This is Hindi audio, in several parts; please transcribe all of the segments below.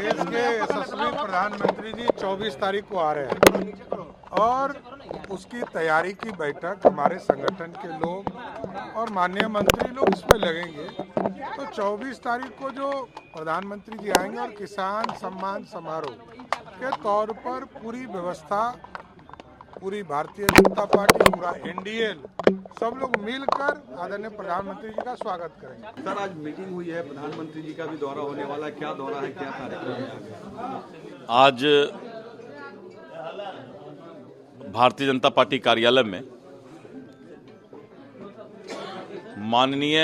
देश के यशस्वी प्रधानमंत्री जी 24 तारीख को आ रहे हैं और उसकी तैयारी की बैठक हमारे संगठन के लोग और माननीय मंत्री लोग इसमें लगेंगे। तो 24 तारीख को जो प्रधानमंत्री जी आएंगे और किसान सम्मान समारोह के तौर पर पूरी व्यवस्था, पूरी भारतीय जनता पार्टी, पूरा एनडीए सब लोग मिलकर आदरणीय प्रधानमंत्री जी का स्वागत करेंगे। सर, आज मीटिंग हुई है, प्रधानमंत्री जी का भी दौरा होने वाला है। क्या दौरा है, क्या कार्यक्रम है? आज भारतीय जनता पार्टी कार्यालय में माननीय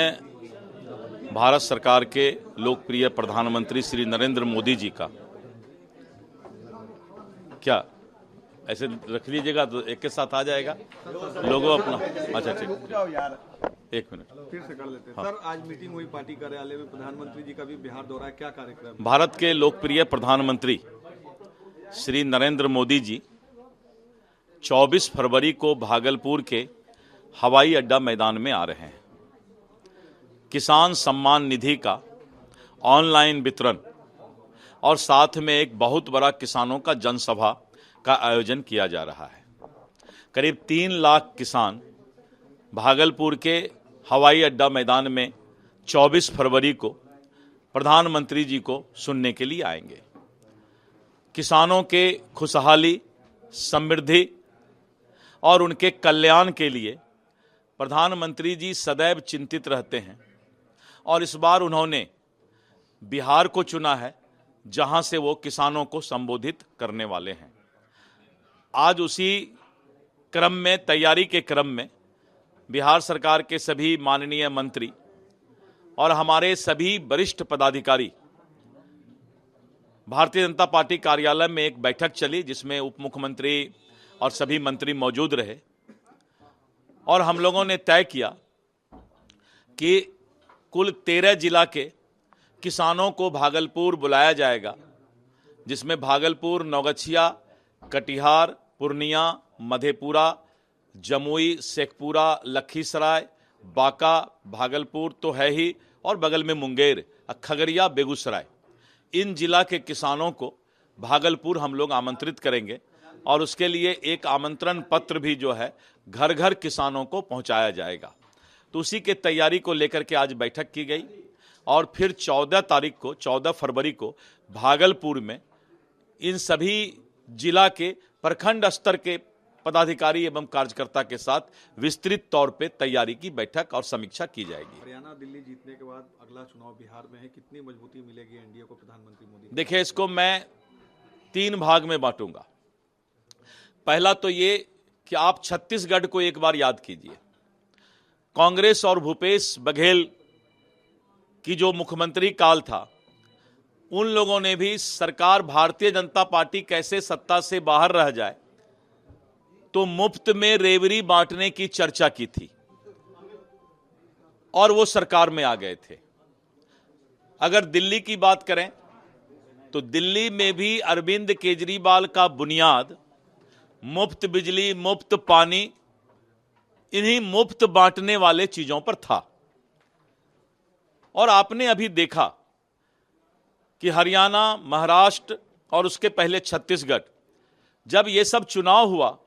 भारत सरकार के लोकप्रिय प्रधानमंत्री श्री नरेंद्र मोदी जी का, क्या ऐसे रख लीजिएगा तो एक के साथ आ जाएगा लोगों अपना। अच्छा ठीक, एक मिनट फिर से कर लेते हैं। हाँ। सर, आज मीटिंग हुई पार्टी कार्यालय में, प्रधानमंत्री जी का भी बिहार दौरा है, क्या कार्यक्रम है? भारत के लोकप्रिय प्रधानमंत्री श्री नरेंद्र मोदी जी 24 फरवरी को भागलपुर के हवाई अड्डा मैदान में आ रहे हैं। किसान सम्मान निधि का ऑनलाइन वितरण और साथ में एक बहुत बड़ा किसानों का जनसभा का आयोजन किया जा रहा है। करीब 3 लाख किसान भागलपुर के हवाई अड्डा मैदान में 24 फरवरी को प्रधानमंत्री जी को सुनने के लिए आएंगे। किसानों के खुशहाली, समृद्धि और उनके कल्याण के लिए प्रधानमंत्री जी सदैव चिंतित रहते हैं और इस बार उन्होंने बिहार को चुना है, जहां से वो किसानों को संबोधित करने वाले हैं। आज उसी क्रम में, तैयारी के क्रम में, बिहार सरकार के सभी माननीय मंत्री और हमारे सभी वरिष्ठ पदाधिकारी, भारतीय जनता पार्टी कार्यालय में एक बैठक चली जिसमें उप मुख्यमंत्री और सभी मंत्री मौजूद रहे और हम लोगों ने तय किया कि कुल 13 जिला के किसानों को भागलपुर बुलाया जाएगा, जिसमें भागलपुर, नौगछिया, कटिहार, पूर्णिया, मधेपुरा, जमुई, शेखपुरा, लखीसराय, बांका, भागलपुर तो है ही और बगल में मुंगेर, खगड़िया, बेगूसराय, इन जिला के किसानों को भागलपुर हम लोग आमंत्रित करेंगे और उसके लिए एक आमंत्रण पत्र भी जो है घर घर किसानों को पहुंचाया जाएगा। तो उसी के तैयारी को लेकर के आज बैठक की गई और फिर 14 फरवरी को भागलपुर में इन सभी जिला के प्रखंड स्तर के पदाधिकारी एवं कार्यकर्ता के साथ विस्तृत तौर पे तैयारी की बैठक और समीक्षा की जाएगी। हरियाणा, दिल्ली जीतने के बाद अगला चुनाव बिहार में है, कितनी मजबूती मिलेगी एनडीए को प्रधानमंत्री मोदी? देखिए, इसको मैं 3 भाग में बांटूंगा। पहला तो ये कि आप छत्तीसगढ़ को एक बार याद कीजिए। कांग्रेस और भूपेश बघेल की जो मुख्यमंत्री काल था, उन लोगों ने भी सरकार भारतीय जनता पार्टी कैसे सत्ता से बाहर रह जाए तो मुफ्त में रेवड़ी बांटने की चर्चा की थी और वो सरकार में आ गए थे। अगर दिल्ली की बात करें तो दिल्ली में भी अरविंद केजरीवाल का बुनियाद मुफ्त बिजली, मुफ्त पानी, इन्हीं मुफ्त बांटने वाले चीजों पर था। और आपने अभी देखा कि हरियाणा, महाराष्ट्र और उसके पहले छत्तीसगढ़, जब ये सब चुनाव हुआ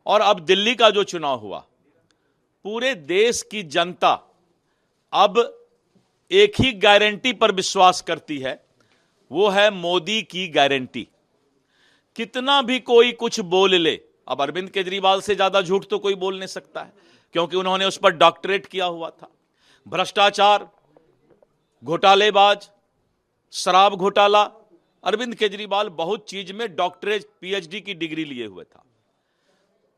और अब दिल्ली का जो चुनाव हुआ, पूरे देश की जनता अब एक ही गारंटी पर विश्वास करती है, वो है मोदी की गारंटी। कितना भी कोई कुछ बोल ले, अब अरविंद केजरीवाल से ज्यादा झूठ तो कोई बोल नहीं सकता है, क्योंकि उन्होंने उस पर डॉक्टरेट किया हुआ था। भ्रष्टाचार, घोटालेबाज, शराब घोटाला, अरविंद केजरीवाल बहुत चीज में डॉक्टरेट, पीएचडी की डिग्री लिए हुए था।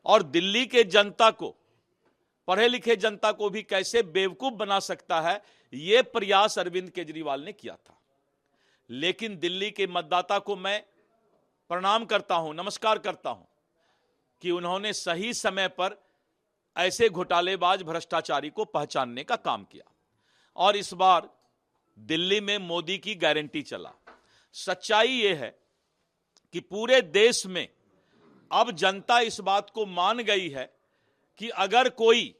और दिल्ली के जनता को, पढ़े लिखे जनता को भी कैसे बेवकूफ बना सकता है, यह प्रयास अरविंद केजरीवाल ने किया था। लेकिन दिल्ली के मतदाता को मैं प्रणाम करता हूं, नमस्कार करता हूं कि उन्होंने सही समय पर ऐसे घोटालेबाज, भ्रष्टाचारी को पहचानने का काम किया और इस बार दिल्ली में मोदी की गारंटी चला। सच्चाई यह है कि पूरे देश में अब जनता इस बात को मान गई है कि अगर कोई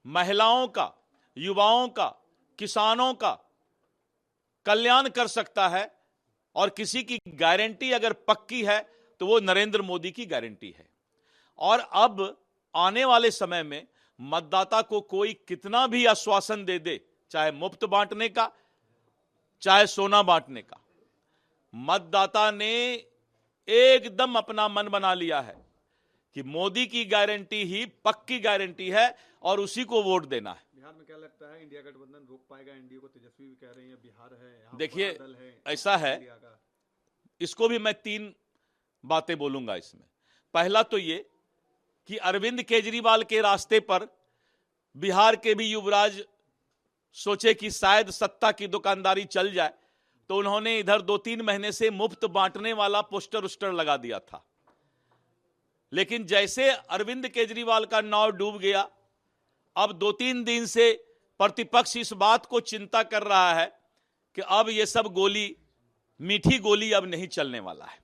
महिलाओं का, युवाओं का, किसानों का कल्याण कर सकता है और किसी की गारंटी अगर पक्की है तो वो नरेंद्र मोदी की गारंटी है। और अब आने वाले समय में मतदाता को कोई कितना भी आश्वासन दे दे, चाहे मुफ्त बांटने का, चाहे सोना बांटने का, मतदाता ने एकदम अपना मन बना लिया है कि मोदी की गारंटी ही पक्की गारंटी है और उसी को वोट देना है। बिहार में क्या लगता है इंडिया गठबंधन रोक पाएगा एनडीए को? तेजस्वी भी कह रही है बिहार है, यहाँ देखिए बड़ा दल है, ऐसा है, इंडिया का। इसको भी मैं 3 बातें बोलूंगा इसमें। पहला तो ये कि अरविंद केजरीवाल के रास्ते पर बिहार के भी युवराज सोचे कि शायद सत्ता की दुकानदारी चल जाए, तो उन्होंने इधर 2-3 महीने से मुफ्त बांटने वाला पोस्टर उस्टर लगा दिया था। लेकिन जैसे अरविंद केजरीवाल का नाव डूब गया, अब 2-3 दिन से प्रतिपक्ष इस बात को चिंता कर रहा है कि अब ये सब गोली, मीठी गोली अब नहीं चलने वाला है,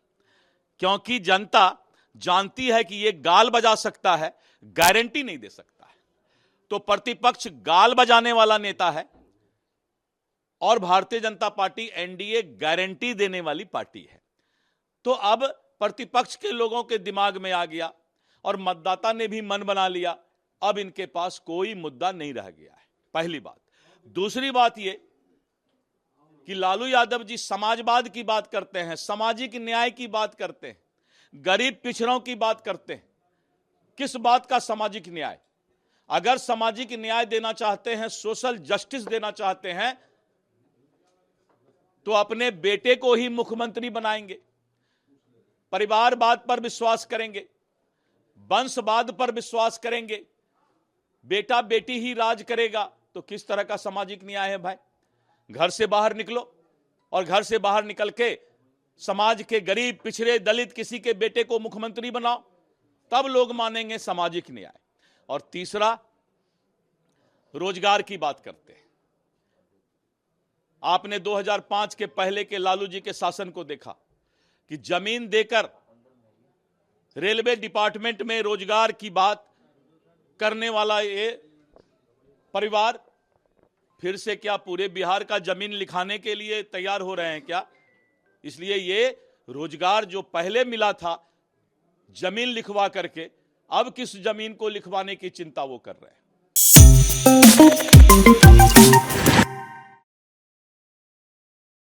क्योंकि जनता जानती है कि ये गाल बजा सकता है, गारंटी नहीं दे सकता है। तो प्रतिपक्ष गाल बजाने वाला नेता है और Bharatiya Janata party NDA guarantee देने वाली पार्टी है। तो अब प्रतिपक्ष के लोगों के दिमाग में आ गया और मतदाता ने भी मन बना लिया, अब इनके पास कोई मुद्दा नहीं रह गया है, पहली बात। दूसरी बात ये कि लालू यादव जी समाजवाद की बात करते हैं, सामाजिक न्याय की बात करते हैं, गरीब पिछड़ों की बात करते हैं। किस बात का सामाजिक न्याय? अगर सामाजिक न्याय देना चाहते हैं, सोशल जस्टिस देना चाहते हैं, तो अपने बेटे को ही मुख्यमंत्री बनाएंगे, परिवारवाद पर विश्वास करेंगे, वंशवाद पर विश्वास करेंगे, बेटा बेटी ही राज करेगा, तो किस तरह का सामाजिक न्याय है भाई? घर से बाहर निकलो और घर से बाहर निकल के समाज के गरीब, पिछड़े, दलित किसी के बेटे को मुख्यमंत्री बनाओ, तब लोग मानेंगे सामाजिक न्याय। और तीसरा, रोजगार की बात करते हैं। आपने 2005 के पहले के लालू जी के शासन को देखा कि जमीन देकर रेलवे डिपार्टमेंट में रोजगार की बात करने वाला ये परिवार फिर से क्या पूरे बिहार का जमीन लिखाने के लिए तैयार हो रहे हैं क्या? इसलिए ये रोजगार जो पहले मिला था जमीन लिखवा करके, अब किस जमीन को लिखवाने की चिंता वो कर रहे हैं।